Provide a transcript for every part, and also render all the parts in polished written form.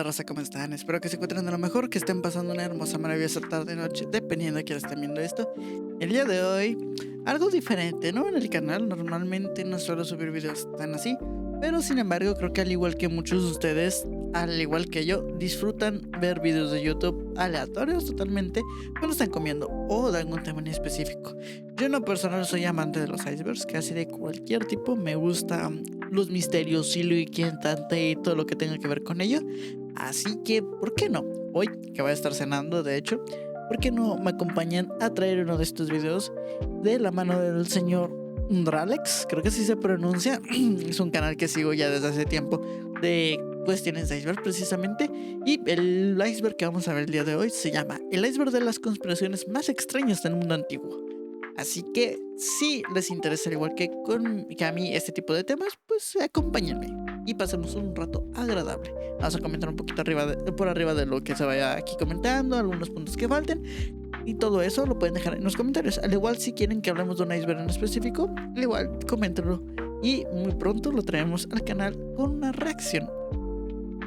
onda, raza? ¿Cómo están? Espero que se encuentren de lo mejor, que estén pasando una hermosa, maravillosa tarde, noche, dependiendo de quién estén viendo esto. El día de hoy, algo diferente, ¿no? En el canal normalmente no suelo subir videos tan así, pero sin embargo creo que al igual que muchos de ustedes, al igual que yo, disfrutan ver videos de YouTube aleatorios totalmente cuando están comiendo o de algún tema en específico. Yo en lo personal soy amante de los icebergs, casi de cualquier tipo, me gusta los misterios y lo inquietante y todo lo que tenga que ver con ello. Así que, ¿por qué no? Hoy, que voy a estar cenando, de hecho, ¿por qué no me acompañan a traer uno de estos videos de la mano del señor Dralex? Creo que así se pronuncia. Es un canal que sigo ya desde hace tiempo de cuestiones de iceberg precisamente. Y el iceberg que vamos a ver el día de hoy se llama el iceberg de las conspiraciones más extrañas del mundo antiguo. Así que si les interesa al igual que a mí este tipo de temas, pues acompáñenme y pasemos un rato agradable. Vamos a comentar un poquito por arriba de lo que se vaya aquí comentando, algunos puntos que falten y todo eso lo pueden dejar en los comentarios. Al igual si quieren que hablemos de un iceberg en específico, al igual coméntenlo y muy pronto lo traemos al canal con una reacción.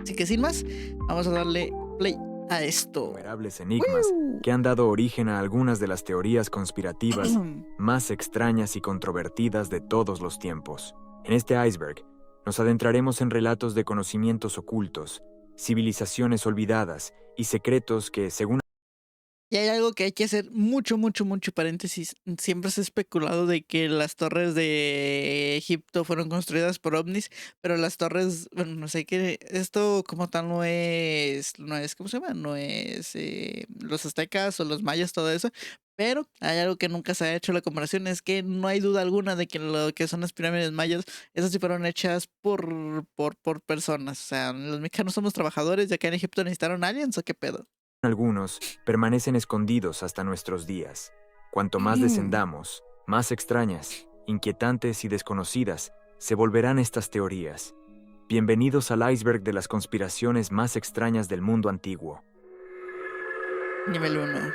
Así que sin más, vamos a darle play a esto. Innumerables enigmas que han dado origen a algunas de las teorías conspirativas más extrañas y controvertidas de todos los tiempos. En este iceberg nos adentraremos en relatos de conocimientos ocultos, civilizaciones olvidadas y secretos que, según Y hay algo que hay que hacer mucho paréntesis. Siempre se ha especulado de que las torres de Egipto fueron construidas por ovnis, pero las torres, bueno, no sé qué, esto como tal no es, ¿cómo se llama? No es los aztecas o los mayas, todo eso. Pero hay algo que nunca se ha hecho la comparación, es que no hay duda alguna de que lo que son las pirámides mayas, esas sí fueron hechas por personas. O sea, los mexicanos somos trabajadores y acá en Egipto necesitaron aliens, ¿o qué pedo? algunos permanecen escondidos hasta nuestros días. Cuanto más descendamos, más extrañas, inquietantes y desconocidas se volverán estas teorías. Bienvenidos al iceberg de las conspiraciones más extrañas del mundo antiguo. Nivel 1.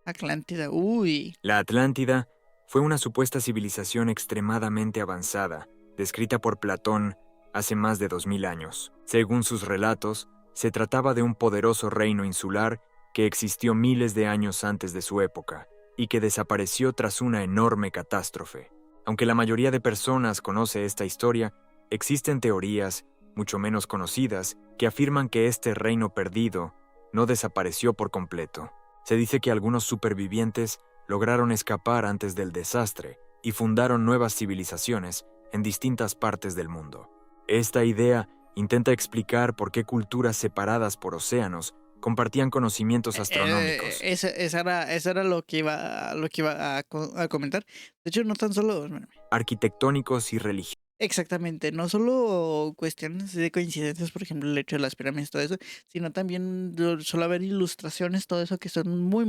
Atlántida. Uy. La Atlántida fue una supuesta civilización extremadamente avanzada, descrita por Platón hace más de 2000 años. Según sus relatos, se trataba de un poderoso reino insular que existió miles de años antes de su época y que desapareció tras una enorme catástrofe. Aunque la mayoría de personas conoce esta historia, existen teorías, mucho menos conocidas, que afirman que este reino perdido no desapareció por completo. Se dice que algunos supervivientes lograron escapar antes del desastre y fundaron nuevas civilizaciones en distintas partes del mundo. Esta idea intenta explicar por qué culturas separadas por océanos compartían conocimientos astronómicos. Esa era lo que iba a comentar. De hecho, no tan solo. Arquitectónicos y religiosos. Exactamente, no solo cuestiones de coincidencias, por ejemplo, el hecho de las pirámides, todo eso, sino también suele haber ilustraciones, todo eso que son muy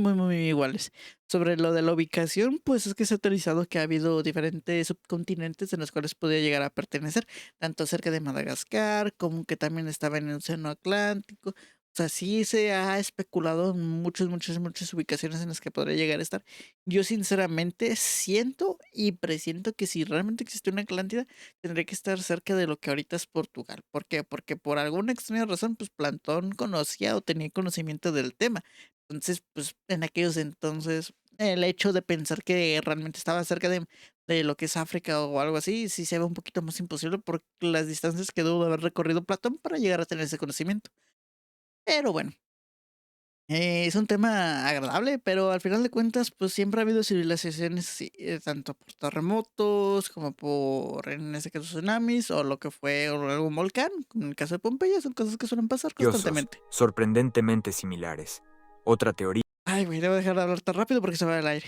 iguales. Sobre lo de la ubicación, pues es que se ha teorizado que ha habido diferentes subcontinentes en los cuales podía llegar a pertenecer, tanto cerca de Madagascar, como que también estaba en el Océano Atlántico. O sea, sí se ha especulado en muchas ubicaciones en las que podría llegar a estar. Yo sinceramente siento y presiento que si realmente existe una Atlántida, tendría que estar cerca de lo que ahorita es Portugal. ¿Por qué? Porque por alguna extraña razón, pues Platón conocía o tenía conocimiento del tema. Entonces, pues en aquellos entonces, el hecho de pensar que realmente estaba cerca de lo que es África o algo así, sí se ve un poquito más imposible por las distancias que debo de haber recorrido Platón para llegar a tener ese conocimiento. Pero bueno. Es un tema agradable, pero al final de cuentas, pues siempre ha habido civilizaciones, sí, tanto por terremotos como por, en este caso, tsunamis o lo que fue o algún volcán. En el caso de Pompeya, son cosas que suelen pasar constantemente. Sorprendentemente similares. Otra teoría Ay, güey, debo dejar de hablar tan rápido porque se va el aire.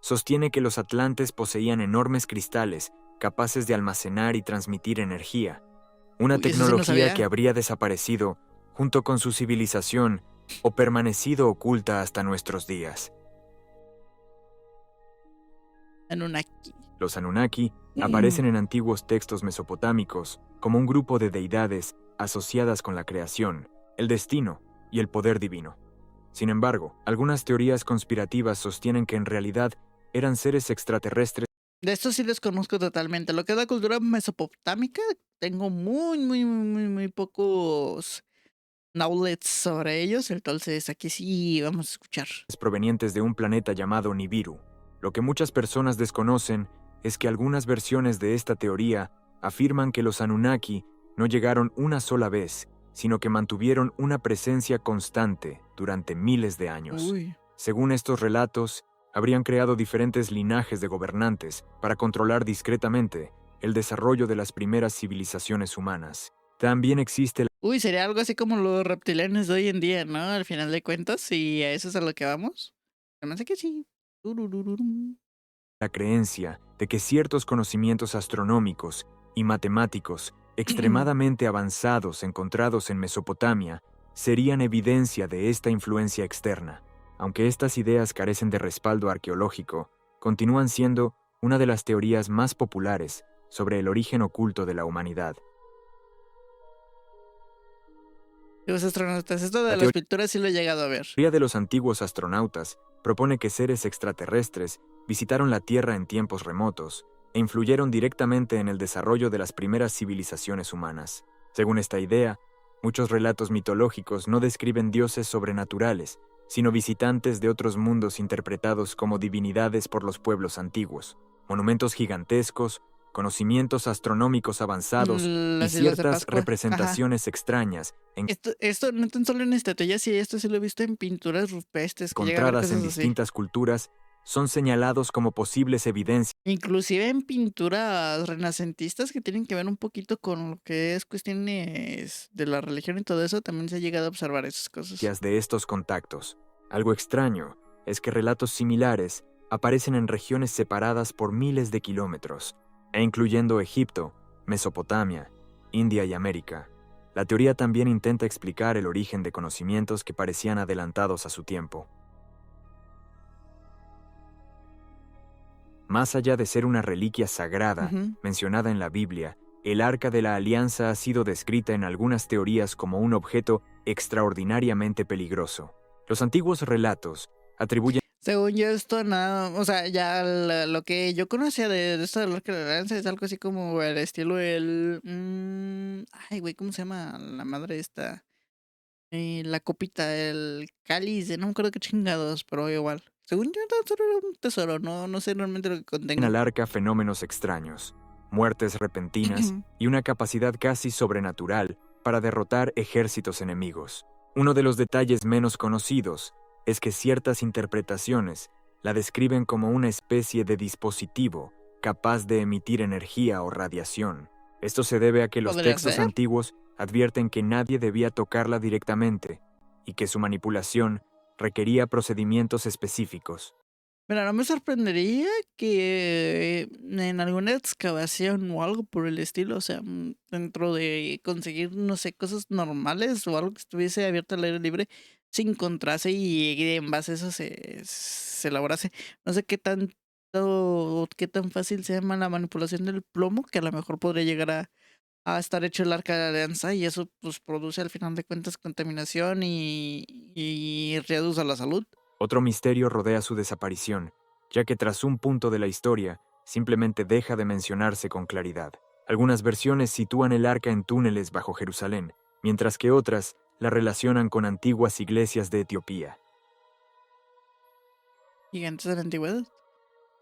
sostiene que los atlantes poseían enormes cristales capaces de almacenar y transmitir energía, una Uy, eso sí no tecnología sabía. que habría desaparecido junto con su civilización o permanecido oculta hasta nuestros días. Anunnaki. Los Anunnaki aparecen en antiguos textos mesopotámicos como un grupo de deidades asociadas con la creación, el destino y el poder divino. Sin embargo, algunas teorías conspirativas sostienen que en realidad eran seres extraterrestres De estos sí les conozco totalmente. Lo que es la cultura mesopotámica, tengo muy pocos knowledge sobre ellos, entonces aquí sí vamos a escuchar. Provenientes de un planeta llamado Nibiru. Lo que muchas personas desconocen es que algunas versiones de esta teoría afirman que los Anunnaki no llegaron una sola vez, sino que mantuvieron una presencia constante durante miles de años. Uy, Según estos relatos, habrían creado diferentes linajes de gobernantes para controlar discretamente el desarrollo de las primeras civilizaciones humanas. También existe uy, sería algo así como los reptilianos de hoy en día, ¿no? Al final de cuentas, y a eso es a lo que vamos. Se me hace que sí. Turururum. la creencia de que ciertos conocimientos astronómicos y matemáticos extremadamente avanzados encontrados en Mesopotamia serían evidencia de esta influencia externa. Aunque estas ideas carecen de respaldo arqueológico, continúan siendo una de las teorías más populares sobre el origen oculto de la humanidad. Los astronautas, esto La de las pinturas sí lo he llegado a ver. teoría de los antiguos astronautas propone que seres extraterrestres visitaron la Tierra en tiempos remotos e influyeron directamente en el desarrollo de las primeras civilizaciones humanas. Según esta idea, muchos relatos mitológicos no describen dioses sobrenaturales, sino visitantes de otros mundos interpretados como divinidades por los pueblos antiguos, monumentos gigantescos, conocimientos astronómicos avanzados y Las Islas de ciertas Pascua. Ajá. representaciones extrañas Esto no tan solo en estatuillas, sí, esto sí lo he visto en pinturas rupestres, que llega a ver encontradas en cosas así. distintas culturas son señalados como posibles evidencias Inclusive en pinturas renacentistas que tienen que ver un poquito con lo que es cuestiones de la religión y todo eso, también se ha llegado a observar esas cosas. de estos contactos. Algo extraño es que relatos similares aparecen en regiones separadas por miles de kilómetros, e incluyendo Egipto, Mesopotamia, India y América. La teoría también intenta explicar el origen de conocimientos que parecían adelantados a su tiempo. Más allá de ser una reliquia sagrada Ujú. mencionada en la Biblia, el Arca de la Alianza ha sido descrita en algunas teorías como un objeto extraordinariamente peligroso. Los antiguos relatos atribuyen Según yo, esto nada, o sea, ya lo que yo conocía de esto del Arca de la Alianza es algo así como el estilo ay, güey, ¿cómo se llama la madre esta? La copita, el cáliz, no me acuerdo qué chingados, pero igual. Según yo, tan solo era un tesoro, no sé realmente lo que al contenga. arca fenómenos extraños, muertes repentinas y una capacidad casi sobrenatural para derrotar ejércitos enemigos. Uno de los detalles menos conocidos es que ciertas interpretaciones la describen como una especie de dispositivo capaz de emitir energía o radiación. Esto se debe a que los Podría textos ser. antiguos advierten que nadie debía tocarla directamente y que su manipulación requería procedimientos específicos. Mira, no me sorprendería que en alguna excavación o algo por el estilo, o sea, dentro de conseguir, no sé, cosas normales o algo que estuviese abierto al aire libre, se encontrase y en base a eso se elaborase. No sé qué tanto o qué tan fácil se llama la manipulación del plomo, que a lo mejor podría llegar a estar hecho el Arca de la Alianza y eso pues produce al final de cuentas contaminación y riesgos a la salud. Otro misterio rodea su desaparición, ya que tras un punto de la historia, simplemente deja de mencionarse con claridad. Algunas versiones sitúan el arca en túneles bajo Jerusalén, mientras que otras la relacionan con antiguas iglesias de Etiopía. Gigantes de la antigüedad.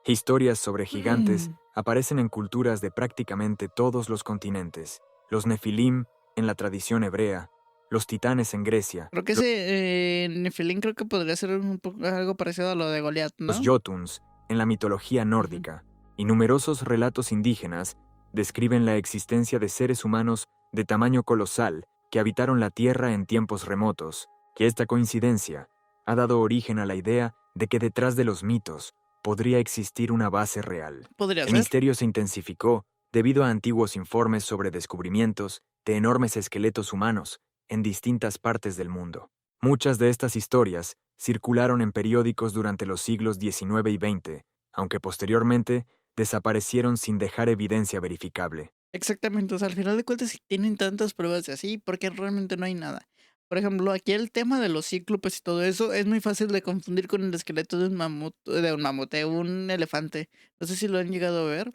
Historias sobre gigantes aparecen en culturas de prácticamente todos los continentes. Los Nefilim en la tradición hebrea, los titanes en Grecia, Creo que ese Nefilim creo que podría ser un poco algo parecido a lo de Goliat, los ¿no? Jotuns en la mitología nórdica, y numerosos relatos indígenas describen la existencia de seres humanos de tamaño colosal que habitaron la Tierra en tiempos remotos, que esta coincidencia ha dado origen a la idea de que detrás de los mitos podría existir una base real. Podría El ser. misterio se intensificó debido a antiguos informes sobre descubrimientos de enormes esqueletos humanos en distintas partes del mundo. Muchas de estas historias circularon en periódicos durante los siglos XIX y XX, aunque posteriormente desaparecieron sin dejar evidencia verificable. Exactamente, o sea, al final de cuentas, si tienen tantas pruebas de así, porque realmente no hay nada. Por ejemplo, aquí el tema de los cíclopes y todo eso es muy fácil de confundir con el esqueleto de un elefante. No sé si lo han llegado a ver.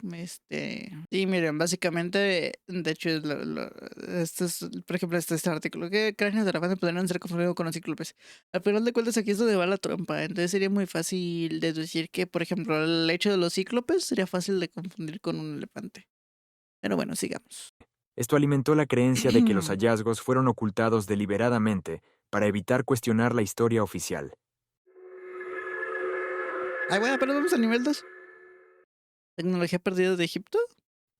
Sí, miren, básicamente, de hecho, este es, por ejemplo, este artículo, que cráneos de elefante podrían ser confundidos con los cíclopes. Al final de cuentas, aquí es donde va la trampa. Entonces sería muy fácil deducir que, por ejemplo, el hecho de los cíclopes sería fácil de confundir con un elefante. Pero bueno, sigamos. Esto alimentó la creencia de que los hallazgos fueron ocultados deliberadamente para evitar cuestionar la historia oficial. Ay, bueno, pero vamos al nivel 2. ¿Tecnología perdida de Egipto?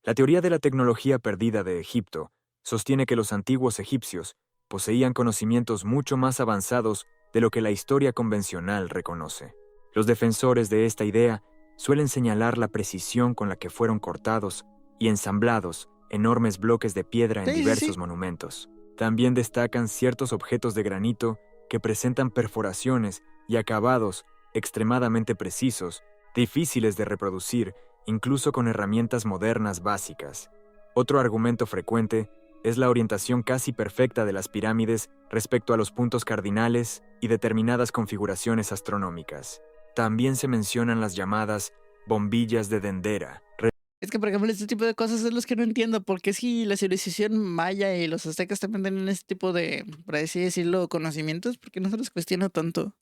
La teoría de la tecnología perdida de Egipto sostiene que los antiguos egipcios poseían conocimientos mucho más avanzados de lo que la historia convencional reconoce. Los defensores de esta idea suelen señalar la precisión con la que fueron cortados y ensamblados enormes bloques de piedra en Sí, sí, diversos sí. monumentos. También destacan ciertos objetos de granito que presentan perforaciones y acabados extremadamente precisos, difíciles de reproducir incluso con herramientas modernas básicas. Otro argumento frecuente es la orientación casi perfecta de las pirámides respecto a los puntos cardinales y determinadas configuraciones astronómicas. También se mencionan las llamadas bombillas de Dendera. Es que, por ejemplo, este tipo de cosas es los que no entiendo, porque si la civilización maya y los aztecas también tienen este tipo de, por así decirlo, conocimientos, porque no se los cuestiona tanto.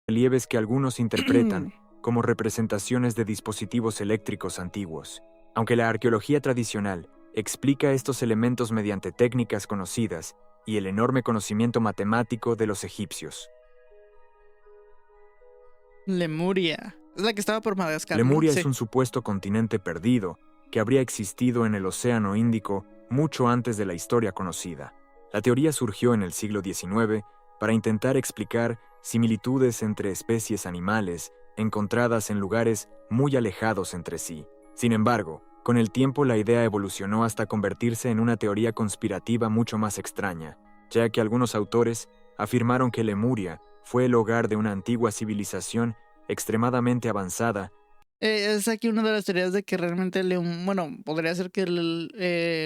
Relieves que algunos interpretan como representaciones de dispositivos eléctricos antiguos. Aunque la arqueología tradicional explica estos elementos mediante técnicas conocidas y el enorme conocimiento matemático de los egipcios. Lemuria. Es la que estaba por Madagascar, ¿no? Lemuria Sí. es un supuesto continente perdido que habría existido en el Océano Índico mucho antes de la historia conocida. La teoría surgió en el siglo XIX para intentar explicar similitudes entre especies animales encontradas en lugares muy alejados entre sí. Sin embargo, con el tiempo la idea evolucionó hasta convertirse en una teoría conspirativa mucho más extraña, ya que algunos autores afirmaron que Lemuria fue el hogar de una antigua civilización extremadamente avanzada. Es aquí una de las teorías de que realmente bueno, podría ser que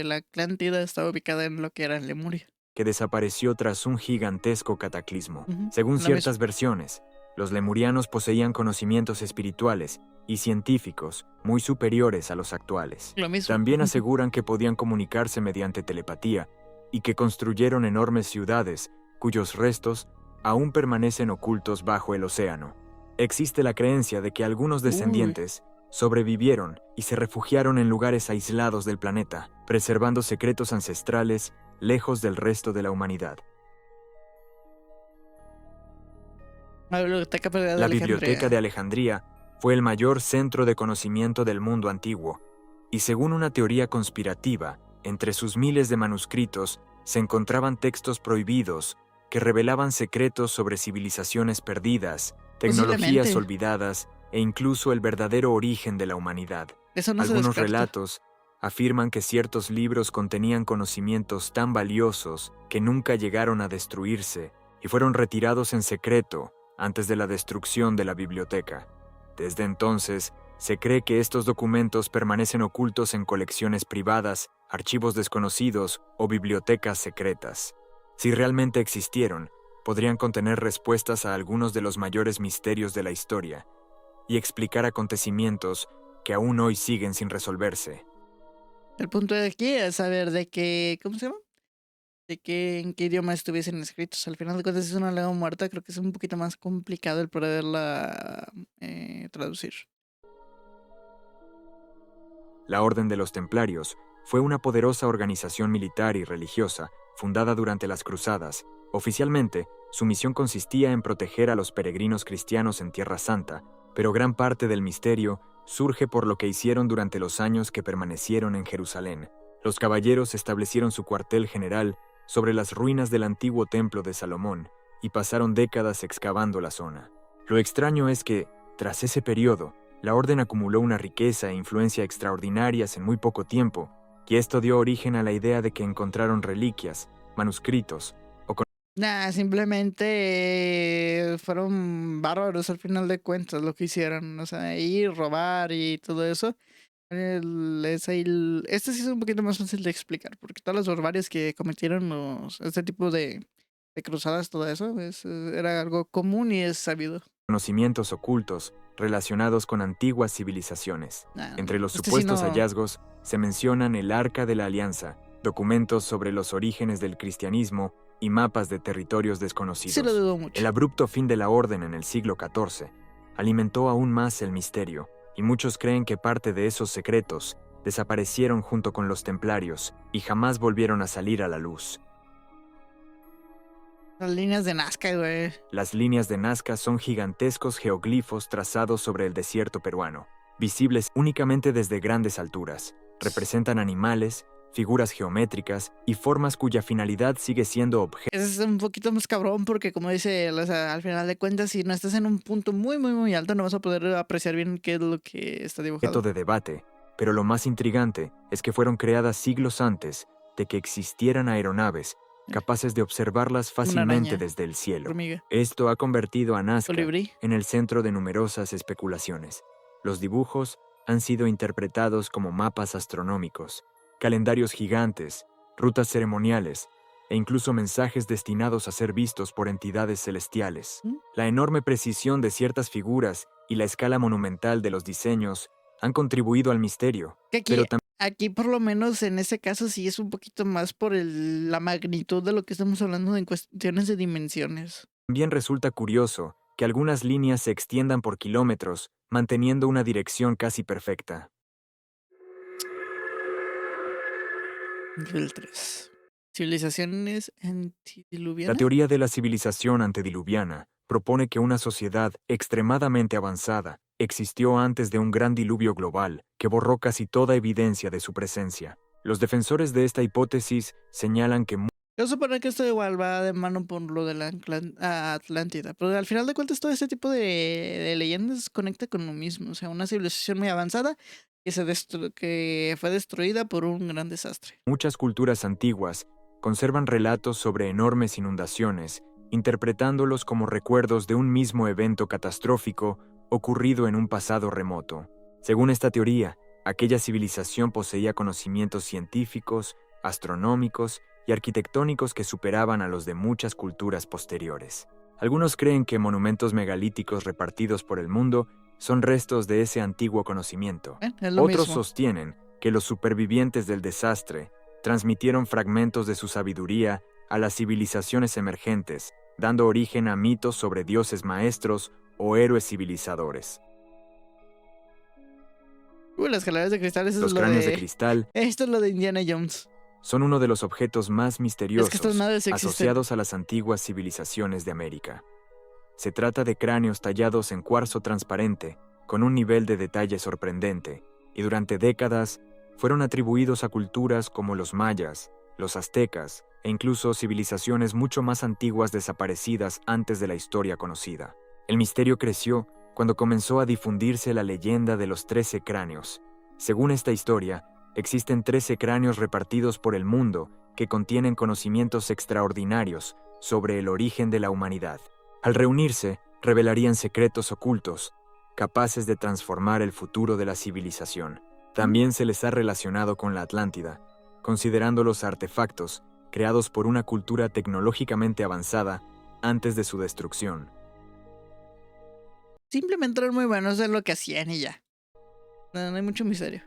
la Atlántida estaba ubicada en lo que era Lemuria. Que desapareció tras un gigantesco cataclismo. Ujú, Según lo mismo. ciertas versiones, los lemurianos poseían conocimientos espirituales y científicos muy superiores a los actuales. Lo mismo. También aseguran que podían comunicarse mediante telepatía y que construyeron enormes ciudades cuyos restos aún permanecen ocultos bajo el océano. Existe la creencia de que algunos Uy. descendientes sobrevivieron y se refugiaron en lugares aislados del planeta, preservando secretos ancestrales lejos del resto de la humanidad. La biblioteca perdida de La Biblioteca de Alejandría. Alejandría fue el mayor centro de conocimiento del mundo antiguo, y según una teoría conspirativa, entre sus miles de manuscritos se encontraban textos prohibidos que revelaban secretos sobre civilizaciones perdidas, tecnologías Posiblemente. olvidadas e incluso el verdadero origen de la humanidad. Eso no se Algunos descarta. relatos afirman que ciertos libros contenían conocimientos tan valiosos que nunca llegaron a destruirse y fueron retirados en secreto antes de la destrucción de la biblioteca. Desde entonces, se cree que estos documentos permanecen ocultos en colecciones privadas, archivos desconocidos o bibliotecas secretas. Si realmente existieron, podrían contener respuestas a algunos de los mayores misterios de la historia y explicar acontecimientos que aún hoy siguen sin resolverse. El punto de aquí es saber de qué, ¿cómo se llama? De qué, en qué idioma estuviesen escritos. Al final de cuentas, si es una lengua muerta, creo que es un poquito más complicado el poderla traducir. La Orden de los Templarios fue una poderosa organización militar y religiosa fundada durante las Cruzadas. Oficialmente, su misión consistía en proteger a los peregrinos cristianos en Tierra Santa, pero gran parte del misterio surge por lo que hicieron durante los años que permanecieron en Jerusalén. Los caballeros establecieron su cuartel general sobre las ruinas del antiguo templo de Salomón y pasaron décadas excavando la zona. Lo extraño es que, tras ese periodo, la orden acumuló una riqueza e influencia extraordinarias en muy poco tiempo, y esto dio origen a la idea de que encontraron reliquias, manuscritos. Nah, simplemente fueron bárbaros al final de cuentas lo que hicieron. O sea, ir, robar y todo eso. Este sí es un poquito más fácil de explicar, porque todas las barbarias que cometieron este tipo de de cruzadas, todo eso, era algo común y es sabido. Conocimientos ocultos relacionados con antiguas civilizaciones. Nah, Entre los sí supuestos no. hallazgos se mencionan el Arca de la Alianza, documentos sobre los orígenes del cristianismo y mapas de territorios Sí lo desconocidos. dudo mucho. El abrupto fin de la orden en el siglo XIV alimentó aún más el misterio, y muchos creen que parte de esos secretos desaparecieron junto con los templarios y jamás volvieron a salir a la luz. Las líneas de Nazca, güey. Las líneas de Nazca son gigantescos geoglifos trazados sobre el desierto peruano, visibles únicamente desde grandes alturas. Representan animales, figuras geométricas y formas cuya finalidad sigue siendo objeto Es un poquito más cabrón porque, como dice, o sea, al final de cuentas, si no estás en un punto muy, muy, muy alto, no vas a poder apreciar bien qué es lo que está dibujado. de debate, pero lo más intrigante es que fueron creadas siglos antes de que existieran aeronaves capaces de observarlas fácilmente araña. desde el cielo. Hormiga, Esto ha convertido a Nazca colibrí. en el centro de numerosas especulaciones. Los dibujos han sido interpretados como mapas astronómicos, calendarios gigantes, rutas ceremoniales e incluso mensajes destinados a ser vistos por entidades celestiales. ¿Mm? La enorme precisión de ciertas figuras y la escala monumental de los diseños han contribuido al misterio, Que pero aquí, por lo menos en ese caso, sí es un poquito más por la magnitud de lo que estamos hablando en cuestiones de dimensiones. también resulta curioso que algunas líneas se extiendan por kilómetros, manteniendo una dirección casi perfecta. Nivel 3. Civilizaciones La antediluvianas. teoría de la civilización antediluviana propone que una sociedad extremadamente avanzada existió antes de un gran diluvio global que borró casi toda evidencia de su presencia. Los defensores de esta hipótesis señalan que Yo supongo que esto igual va de mano por lo de la Atlántida, pero al final de cuentas todo este tipo de leyendas conecta con lo mismo, o sea, una civilización muy avanzada que fue destruida por un gran desastre. muchas culturas antiguas conservan relatos sobre enormes inundaciones, interpretándolos como recuerdos de un mismo evento catastrófico ocurrido en un pasado remoto. Según esta teoría, aquella civilización poseía conocimientos científicos, astronómicos y arquitectónicos que superaban a los de muchas culturas posteriores. Algunos creen que monumentos megalíticos repartidos por el mundo son restos de ese antiguo conocimiento. Es lo Otros mismo. sostienen que los supervivientes del desastre transmitieron fragmentos de su sabiduría a las civilizaciones emergentes, dando origen a mitos sobre dioses maestros o héroes civilizadores. Las escaleras de cristal, eso Los es lo cráneos de cristal Esto es lo de Indiana Jones. son uno de los objetos más misteriosos estas naves existen. asociados a las antiguas civilizaciones de América. Se trata de cráneos tallados en cuarzo transparente, con un nivel de detalle sorprendente, y durante décadas fueron atribuidos a culturas como los mayas, los aztecas e incluso civilizaciones mucho más antiguas desaparecidas antes de la historia conocida. El misterio creció cuando comenzó a difundirse la leyenda de los 13 cráneos. Según esta historia, existen 13 cráneos repartidos por el mundo que contienen conocimientos extraordinarios sobre el origen de la humanidad. Al reunirse, revelarían secretos ocultos, capaces de transformar el futuro de la civilización. También se les ha relacionado con la Atlántida, considerándolos artefactos creados por una cultura tecnológicamente avanzada antes de su destrucción. Simplemente eran muy buenos en lo que hacían y ya. No hay mucho misterio.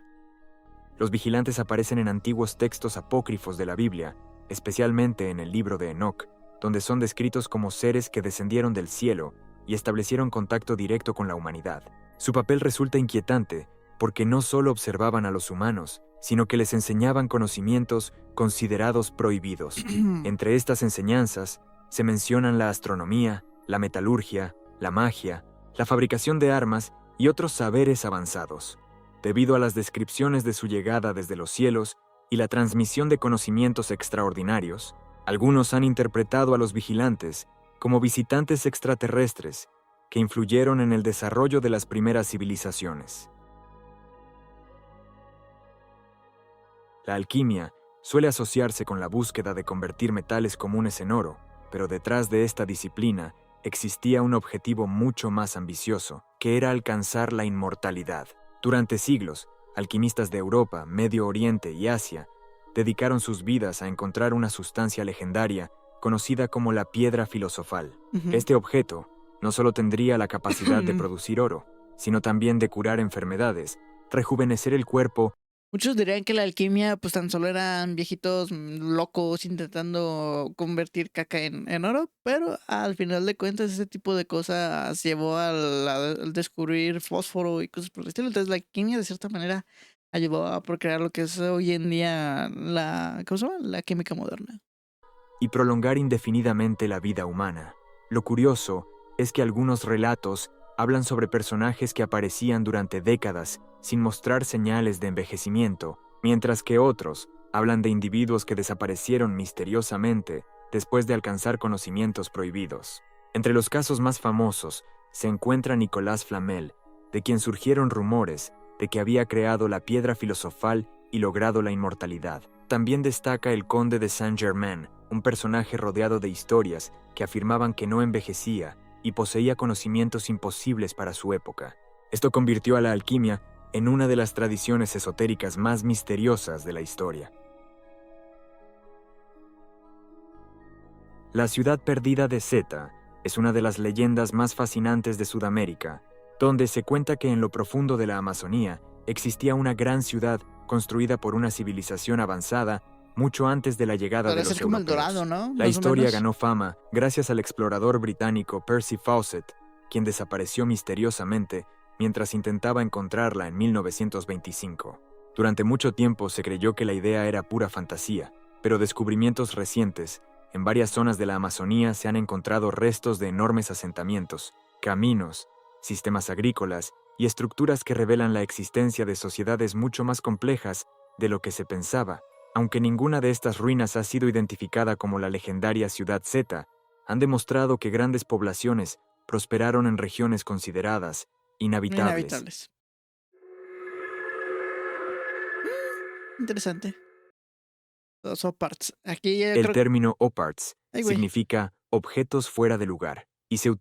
Los vigilantes aparecen en antiguos textos apócrifos de la Biblia, especialmente en el libro de Enoc, donde son descritos como seres que descendieron del cielo y establecieron contacto directo con la humanidad. Su papel resulta inquietante porque no solo observaban a los humanos, sino que les enseñaban conocimientos considerados prohibidos. Entre estas enseñanzas se mencionan la astronomía, la metalurgia, la magia, la fabricación de armas y otros saberes avanzados. Debido a las descripciones de su llegada desde los cielos y la transmisión de conocimientos extraordinarios, algunos han interpretado a los vigilantes como visitantes extraterrestres que influyeron en el desarrollo de las primeras civilizaciones. La alquimia suele asociarse con la búsqueda de convertir metales comunes en oro, pero detrás de esta disciplina existía un objetivo mucho más ambicioso, que era alcanzar la inmortalidad. Durante siglos, alquimistas de Europa, Medio Oriente y Asia dedicaron sus vidas a encontrar una sustancia legendaria conocida como la piedra filosofal. Ujú. Este objeto no solo tendría la capacidad de producir oro, sino también de curar enfermedades, rejuvenecer el cuerpo. Muchos dirían que la alquimia pues tan solo eran viejitos locos intentando convertir caca en oro, pero al final de cuentas ese tipo de cosas llevó al descubrir fósforo y cosas por el estilo. Entonces la alquimia de cierta manera ayudó a procrear lo que es hoy en día ¿cómo se llama? La química moderna. Y prolongar indefinidamente la vida humana. Lo curioso es que algunos relatos hablan sobre personajes que aparecían durante décadas sin mostrar señales de envejecimiento, mientras que otros hablan de individuos que desaparecieron misteriosamente después de alcanzar conocimientos prohibidos. Entre los casos más famosos se encuentra Nicolas Flamel, de quien surgieron rumores de que había creado la piedra filosofal y logrado la inmortalidad. También destaca el conde de Saint-Germain, un personaje rodeado de historias que afirmaban que no envejecía y poseía conocimientos imposibles para su época. Esto convirtió a la alquimia en una de las tradiciones esotéricas más misteriosas de la historia. La ciudad perdida de Zeta es una de las leyendas más fascinantes de Sudamérica, donde se cuenta que en lo profundo de la Amazonía existía una gran ciudad construida por una civilización avanzada mucho antes de la llegada de Podría los ser como el europeos. Dorado, ¿no? La Más o historia menos. ganó fama gracias al explorador británico Percy Fawcett, quien desapareció misteriosamente mientras intentaba encontrarla en 1925. Durante mucho tiempo se creyó que la idea era pura fantasía, pero descubrimientos recientes en varias zonas de la Amazonía se han encontrado restos de enormes asentamientos, caminos, sistemas agrícolas y estructuras que revelan la existencia de sociedades mucho más complejas de lo que se pensaba. Aunque ninguna de estas ruinas ha sido identificada como la legendaria Ciudad Zeta, han demostrado que grandes poblaciones prosperaron en regiones consideradas inhabitables. Inhabitables. Interesante. Los parts. Aquí yo El creo. término oparts Ay, güey. significa objetos fuera de lugar y se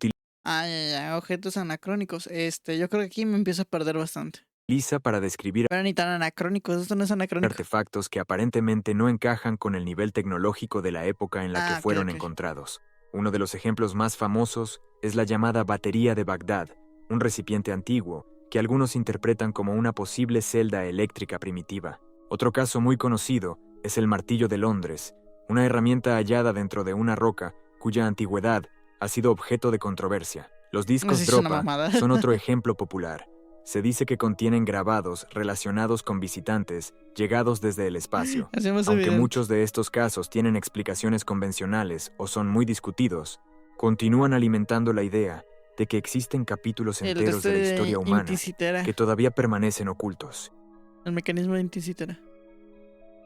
Ah, ya, objetos anacrónicos. Yo creo que aquí me empiezo a perder bastante. utiliza para describir Pero ni tan anacrónicos, esto no es anacrónico. artefactos que aparentemente no encajan con el nivel tecnológico de la época en la que Ah, ok, fueron ok. encontrados. Uno de los ejemplos más famosos es la llamada batería de Bagdad, un recipiente antiguo que algunos interpretan como una posible celda eléctrica primitiva. Otro caso muy conocido es el martillo de Londres, una herramienta hallada dentro de una roca cuya antigüedad ha sido objeto de controversia. Los discos Sí, es una Dropa mamada. son otro ejemplo popular. Se dice que contienen grabados relacionados con visitantes llegados desde el espacio. Así más Aunque evidente. muchos de estos casos tienen explicaciones convencionales o son muy discutidos, continúan alimentando la idea de que existen capítulos El enteros de la historia humana Intisitera. que todavía permanecen ocultos. El mecanismo de Intisitera.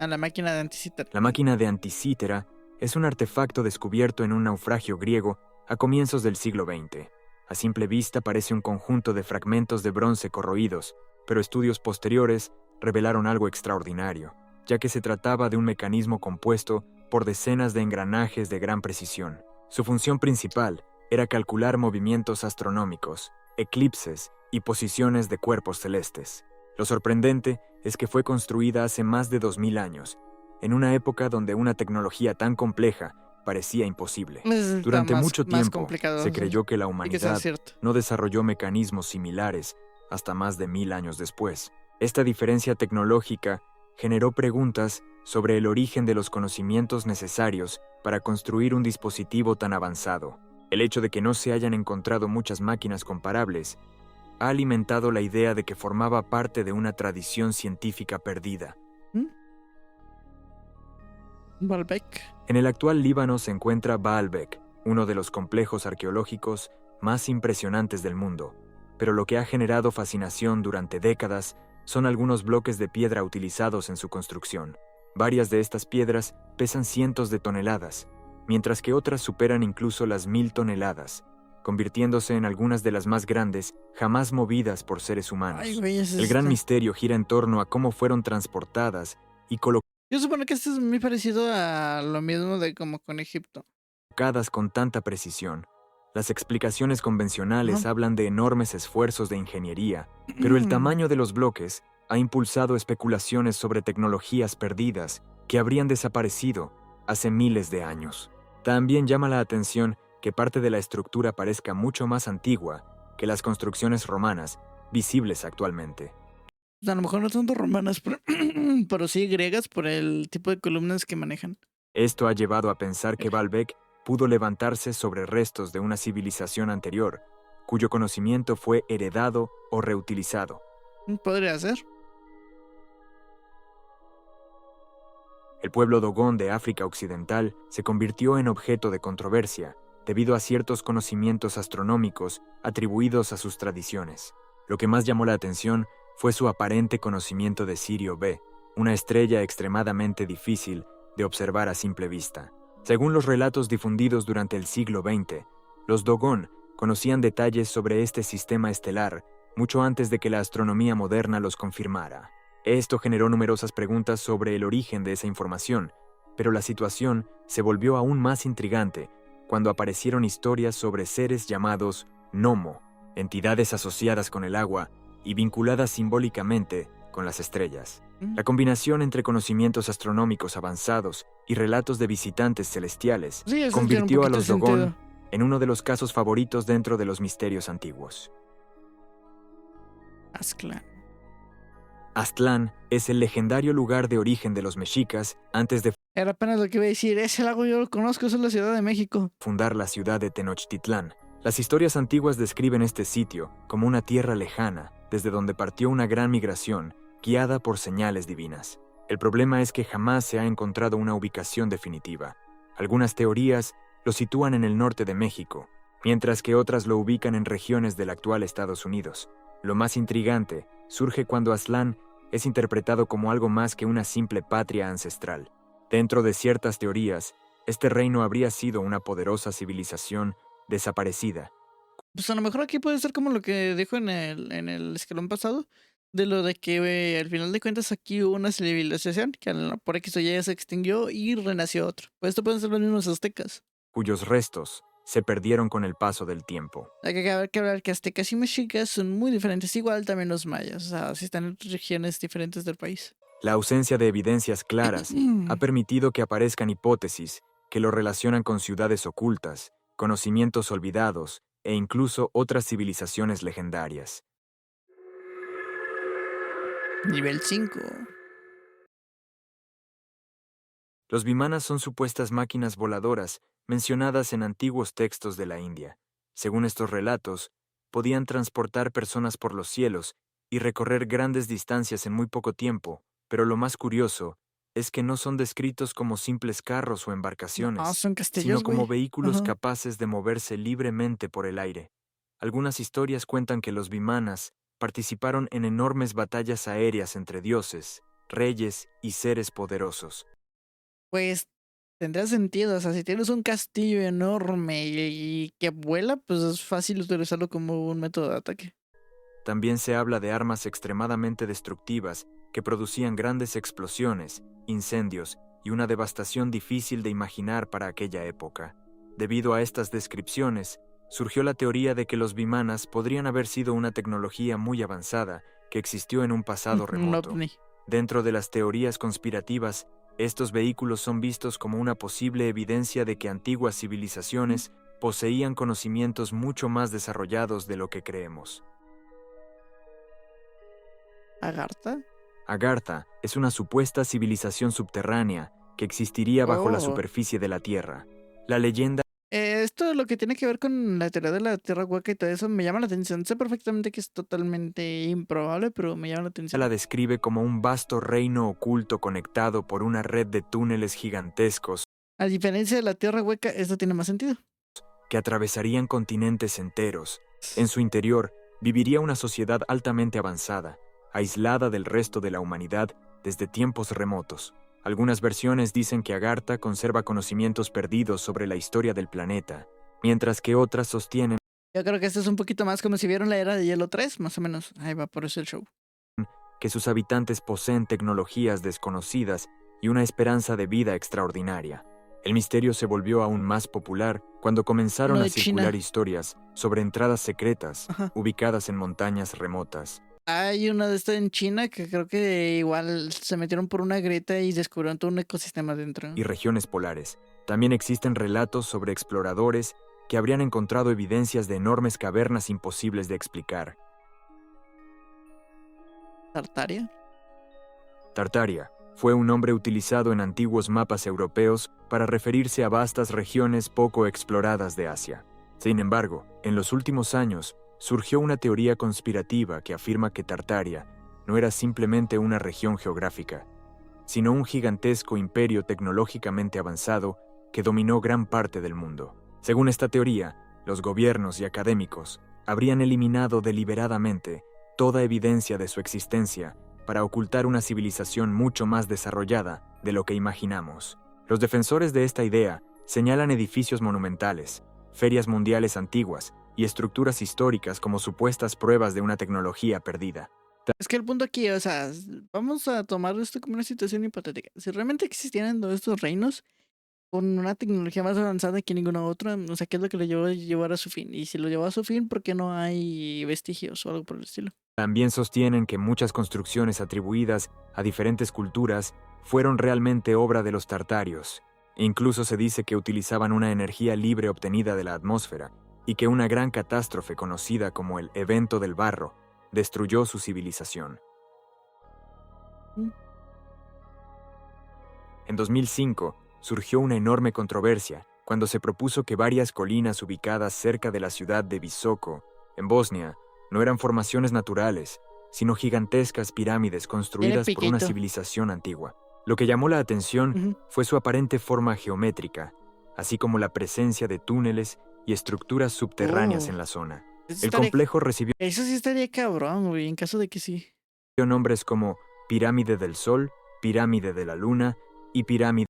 A la máquina de Antisitera. La máquina de Antisítera es un artefacto descubierto en un naufragio griego a comienzos del siglo XX. A simple vista parece un conjunto de fragmentos de bronce corroídos, pero estudios posteriores revelaron algo extraordinario, ya que se trataba de un mecanismo compuesto por decenas de engranajes de gran precisión. Su función principal era calcular movimientos astronómicos, eclipses y posiciones de cuerpos celestes. Lo sorprendente es que fue construida hace más de 2000 años, en una época donde una tecnología tan compleja parecía imposible. Está Durante más- mucho más tiempo complicado, se sí. creyó que la Y que sea humanidad cierto. no desarrolló mecanismos similares hasta más de 1000 años después. Esta diferencia tecnológica generó preguntas sobre el origen de los conocimientos necesarios para construir un dispositivo tan avanzado. El hecho de que no se hayan encontrado muchas máquinas comparables ha alimentado la idea de que formaba parte de una tradición científica perdida. Baalbek. En el actual Líbano se encuentra Baalbek, uno de los complejos arqueológicos más impresionantes del mundo, pero lo que ha generado fascinación durante décadas son algunos bloques de piedra utilizados en su construcción. Varias de estas piedras pesan cientos de toneladas, mientras que otras superan incluso las 1000 toneladas, convirtiéndose en algunas de las más grandes jamás movidas por seres humanos. Ay, güey, El gran misterio gira en torno a cómo fueron transportadas y Yo supongo que esto es muy parecido a lo mismo de como con Egipto. colocadas con tanta precisión. Las explicaciones convencionales Ajá. hablan de enormes esfuerzos de ingeniería, pero el tamaño de los bloques ha impulsado especulaciones sobre tecnologías perdidas que habrían desaparecido hace miles de años. También llama la atención que parte de la estructura parezca mucho más antigua que las construcciones romanas visibles actualmente. A lo mejor no tanto romanas, pero sí griegas por el tipo de columnas que manejan. Esto ha llevado a pensar que Baalbek pudo levantarse sobre restos de una civilización anterior, cuyo conocimiento fue heredado o reutilizado. Podría ser. El pueblo Dogon de África Occidental se convirtió en objeto de controversia debido a ciertos conocimientos astronómicos atribuidos a sus tradiciones. Lo que más llamó la atención fue su aparente conocimiento de Sirio B, una estrella extremadamente difícil de observar a simple vista. Según los relatos difundidos durante el siglo XX, los Dogon conocían detalles sobre este sistema estelar mucho antes de que la astronomía moderna los confirmara. Esto generó numerosas preguntas sobre el origen de esa información, pero la situación se volvió aún más intrigante cuando aparecieron historias sobre seres llamados Nomo, entidades asociadas con el agua y vinculadas simbólicamente con las estrellas. La combinación entre conocimientos astronómicos avanzados y relatos de visitantes celestiales Sí, eso tiene un convirtió a poquito los de Dogon sentido. en uno de los casos favoritos dentro de los misterios antiguos. Aztlán. Aztlán es el legendario lugar de origen de los mexicas antes de Era apenas lo que iba a decir. Ese lago yo lo conozco, eso es la Ciudad de México. fundar la ciudad de Tenochtitlán. Las historias antiguas describen este sitio como una tierra lejana, desde donde partió una gran migración, guiada por señales divinas. El problema es que jamás se ha encontrado una ubicación definitiva. Algunas teorías lo sitúan en el norte de México, mientras que otras lo ubican en regiones del actual Estados Unidos. Lo más intrigante surge cuando Aztlán es interpretado como algo más que una simple patria ancestral. Dentro de ciertas teorías, este reino habría sido una poderosa civilización desaparecida. Pues a lo mejor aquí puede ser como lo que dijo en el escalón pasado, de lo de que al final de cuentas aquí hubo una civilización que por X o Y se extinguió y renació otra. Pues esto pueden ser los mismos aztecas. Cuyos restos se perdieron con el paso del tiempo. Hay que hablar que aztecas y mexicas son muy diferentes, igual también los mayas, o sea, sí están en regiones diferentes del país. La ausencia de evidencias claras ha permitido que aparezcan hipótesis que lo relacionan con ciudades ocultas, conocimientos olvidados e incluso otras civilizaciones legendarias. Nivel 5. Los vimanas son supuestas máquinas voladoras mencionadas en antiguos textos de la India. Según estos relatos, podían transportar personas por los cielos y recorrer grandes distancias en muy poco tiempo, pero lo más curioso es que no son descritos como simples carros o embarcaciones, No, son sino castillos, como güey. vehículos Ajá. capaces de moverse libremente por el aire. Algunas historias cuentan que los vimanas participaron en enormes batallas aéreas entre dioses, reyes y seres poderosos. Pues tendría sentido, o sea, si tienes un castillo enorme y que vuela, pues es fácil utilizarlo como un método de ataque. También se habla de armas extremadamente destructivas que producían grandes explosiones, incendios y una devastación difícil de imaginar para aquella época. Debido a estas descripciones, surgió la teoría de que los vimanas podrían haber sido una tecnología muy avanzada que existió en un pasado Un remoto. ovni. Dentro de las teorías conspirativas, estos vehículos son vistos como una posible evidencia de que antiguas civilizaciones poseían conocimientos mucho más desarrollados de lo que creemos. ¿Agartha? Agartha es una supuesta civilización subterránea que existiría bajo la Oh. superficie de la Tierra. La leyenda Esto lo que tiene que ver con la teoría de la tierra hueca y todo eso me llama la atención. Sé perfectamente que es totalmente improbable, pero me llama la atención. la describe como un vasto reino oculto conectado por una red de túneles gigantescos A diferencia de la tierra hueca, esto tiene más sentido. que atravesarían continentes enteros. En su interior viviría una sociedad altamente avanzada, aislada del resto de la humanidad desde tiempos remotos. Algunas versiones dicen que Agartha conserva conocimientos perdidos sobre la historia del planeta, mientras que otras sostienen Yo creo que esto es un poquito más como si vieron la era de Hielo 3, más o menos. Ahí va, por eso el show. que sus habitantes poseen tecnologías desconocidas y una esperanza de vida extraordinaria. El misterio se volvió aún más popular cuando comenzaron Uno a de circular China. historias sobre entradas secretas Ajá. ubicadas en montañas remotas. Hay una de estas en China que creo que igual se metieron por una grieta y descubrieron todo un ecosistema dentro. Y regiones polares, También existen relatos sobre exploradores que habrían encontrado evidencias de enormes cavernas imposibles de explicar. ¿Tartaria? Tartaria fue un nombre utilizado en antiguos mapas europeos para referirse a vastas regiones poco exploradas de Asia. Sin embargo, en los últimos años surgió una teoría conspirativa que afirma que Tartaria no era simplemente una región geográfica, sino un gigantesco imperio tecnológicamente avanzado que dominó gran parte del mundo. Según esta teoría, los gobiernos y académicos habrían eliminado deliberadamente toda evidencia de su existencia para ocultar una civilización mucho más desarrollada de lo que imaginamos. Los defensores de esta idea señalan edificios monumentales, ferias mundiales antiguas y estructuras históricas como supuestas pruebas de una tecnología perdida. Es que el punto aquí, o sea, vamos a tomar esto como una situación hipotética. Si realmente existieran todos estos reinos con una tecnología más avanzada que ninguna otra, o sea, ¿qué es lo que lo llevó a llevar a su fin? Y si lo llevó a su fin, ¿por qué no hay vestigios o algo por el estilo? También sostienen que muchas construcciones atribuidas a diferentes culturas fueron realmente obra de los tartarios. Incluso se dice que utilizaban una energía libre obtenida de la atmósfera y que una gran catástrofe conocida como el Evento del Barro destruyó su civilización. En 2005 surgió una enorme controversia cuando se propuso que varias colinas ubicadas cerca de la ciudad de Visoko, en Bosnia, no eran formaciones naturales, sino gigantescas pirámides construidas por una civilización antigua. Lo que llamó la atención fue su aparente forma geométrica, así como la presencia de túneles y estructuras subterráneas en la zona. El complejo recibió... Eso sí estaría cabrón, güey, en caso de que sí. Nombres como Pirámide del Sol, Pirámide de la Luna y Pirámide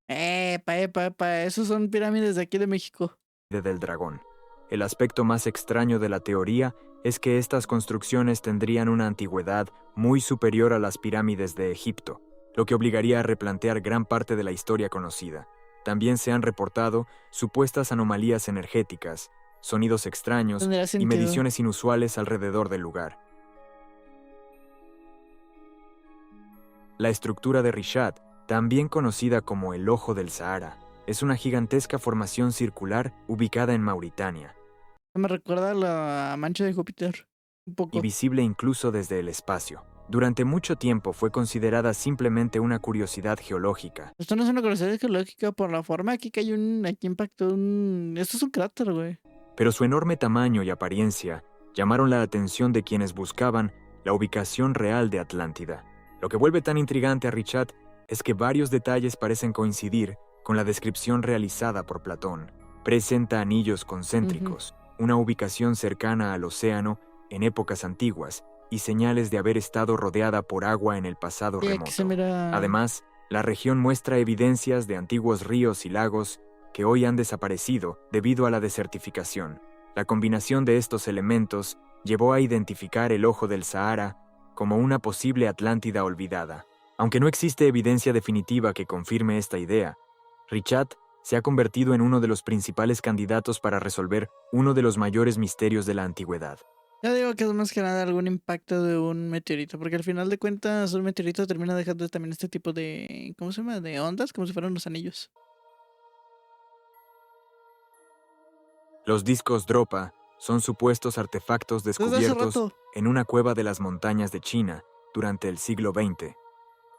esos son pirámides de aquí de México. Del Dragón. El aspecto más extraño de la teoría es que estas construcciones tendrían una antigüedad muy superior a las pirámides de Egipto, lo que obligaría a replantear gran parte de la historia conocida. También se han reportado supuestas anomalías energéticas, sonidos extraños y mediciones inusuales alrededor del lugar. La estructura de Rishat, también conocida como el Ojo del Sahara, es una gigantesca formación circular ubicada en Mauritania. Me recuerda a la mancha de Júpiter, un poco. Y visible incluso desde el espacio. Durante mucho tiempo fue considerada simplemente una curiosidad geológica. Esto no es una curiosidad geológica por la forma aquí que aquí impactó Esto es un cráter, güey. Pero su enorme tamaño y apariencia llamaron la atención de quienes buscaban la ubicación real de Atlántida. Lo que vuelve tan intrigante a Richat es que varios detalles parecen coincidir con la descripción realizada por Platón. Presenta anillos concéntricos, una ubicación cercana al océano en épocas antiguas y señales de haber estado rodeada por agua en el pasado remoto. Además, la región muestra evidencias de antiguos ríos y lagos que hoy han desaparecido debido a la desertificación. La combinación de estos elementos llevó a identificar el Ojo del Sahara como una posible Atlántida olvidada. Aunque no existe evidencia definitiva que confirme esta idea, Richat se ha convertido en uno de los principales candidatos para resolver uno de los mayores misterios de la antigüedad. Yo digo que es más que nada algún impacto de un meteorito, porque al final de cuentas un meteorito termina dejando también este tipo de, ¿cómo se llama? De ondas, como si fueran los anillos. Los discos Dropa son supuestos artefactos descubiertos en una cueva de las montañas de China durante el siglo XX.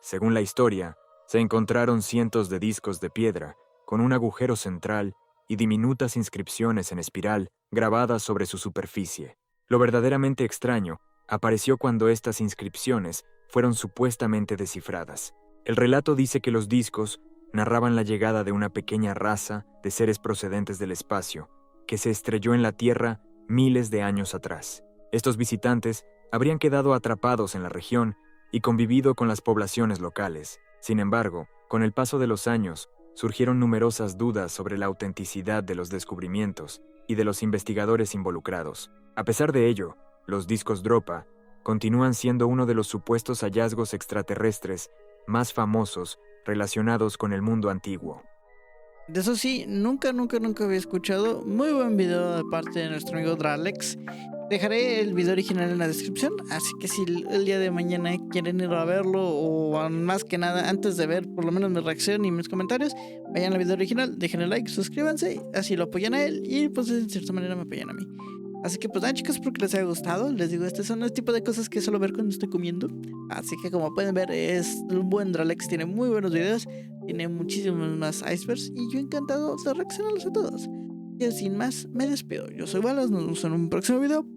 Según la historia, se encontraron cientos de discos de piedra con un agujero central y diminutas inscripciones en espiral grabadas sobre su superficie. Lo verdaderamente extraño apareció cuando estas inscripciones fueron supuestamente descifradas. El relato dice que los discos narraban la llegada de una pequeña raza de seres procedentes del espacio que se estrelló en la Tierra miles de años atrás. Estos visitantes habrían quedado atrapados en la región y convivido con las poblaciones locales. Sin embargo, con el paso de los años, surgieron numerosas dudas sobre la autenticidad de los descubrimientos y de los investigadores involucrados. A pesar de ello, los discos Dropa continúan siendo uno de los supuestos hallazgos extraterrestres más famosos relacionados con el mundo antiguo. De eso sí, nunca había escuchado. Muy buen video de parte de nuestro amigo Dralex. Dejaré el video original en la descripción, así que si el día de mañana quieren ir a verlo o más que nada antes de ver por lo menos mi reacción y mis comentarios, vayan al video original, dejen el like, suscríbanse, así lo apoyan a él y pues de cierta manera me apoyan a mí. Así que pues nada chicos, espero que les haya gustado. Les digo, este son el tipo de cosas que suelo ver cuando estoy comiendo. Así que como pueden ver es un buen Dralex, tiene muy buenos videos, tiene muchísimos más icebergs y yo encantado de reaccionarlos a todos. Y sin más, me despido. Yo soy Balas, nos vemos en un próximo video.